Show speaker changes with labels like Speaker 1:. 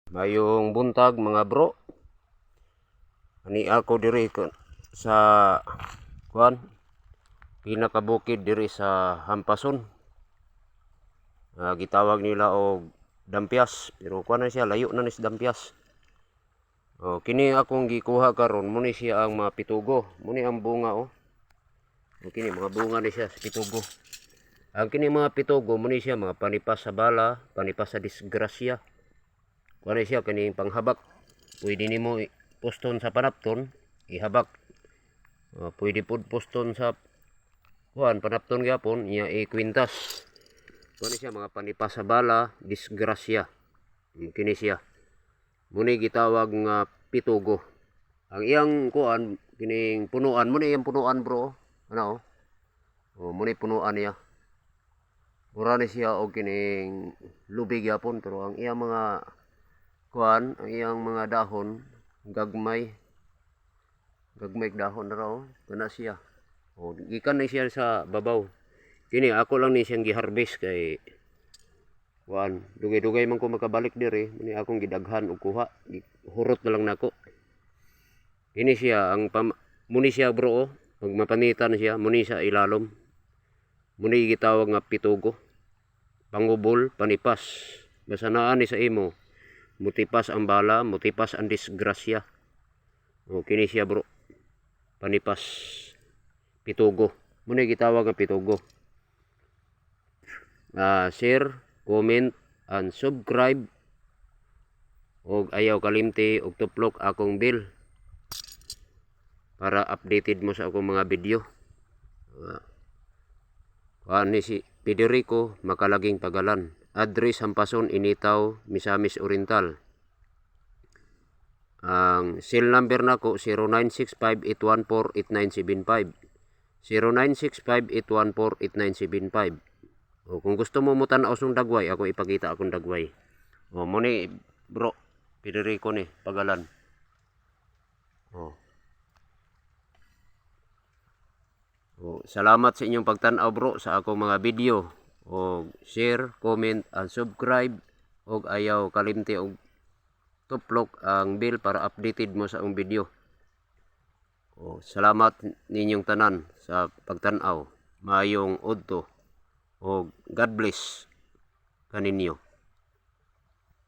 Speaker 1: Mayong buntag mga bro. Ani ako diri sa kuan pinakabukid diri sa Hampason. Gitawag nila og Dampias, pero kuan na siya, layo na ni sa Dampias. Kini akong gikuha karon, muni siya ang mga pitugo, muni ang bunga kini mga bunga ni siya sa pitugo. Ang kini mga pitugo muni siya mga panipas sa bala, panipas sa disgrasya. Kuan siya kaning panghabak. Pwede nimo poston sa panapton, ihabak. Pwede pud poston sa kuan panapton gyapon, iya ikwintas. Kuan siya mga panipas sa bala, disgrasya. Kini siya. Muni gitawag nga pitugo. Ang iyang kuan kining punuan, muni iyang punuan bro. Ano muni punuan niya. Mura ni siya og kining lubig gyapon, pero ang iyang mga kuan, ang iyang mga dahon gagmay dahon na raw kana siya. Gikan na siya sa babaw. Kini ako lang ni siyang giharvest kay kuan, dugay-dugay man ko makabalik diri, ni akong gidaghan og kuha, hurot na lang nako. Kini siya ang muni siya bro, pag mapanitan siya muni sa ilalom. Muni gitawag nga pitugo. Pangubol, panipas. Basta naa ni sa imo, mutipas ang bala, mutipas ang disgrasya. Kini siya bro, panipas, pitugo. Muna gitawag ang pitugo. Share, comment, and subscribe. Og ayaw kalimti og tuplok akong bell para updated mo sa akong mga video. Ni si Federico Makalaging Pagalan. Address Hampason, Initaw, Misamis Oriental. Ang cell number nako 0965-814-8975. 0965-814-8975. Kung gusto mo mutan-aw sung dagway, ako ipakita akong dagway. Mo ni bro, Federico ni Pagalan. Salamat sa inyong pagtan-aw bro sa akong mga video. Share, comment, and subscribe. Og ayaw kalimti og tuplok ang bell para updated mo sa akong video. Salamat ninyong tanan sa pagtan-aw. Mayong udto. God bless kaninyo.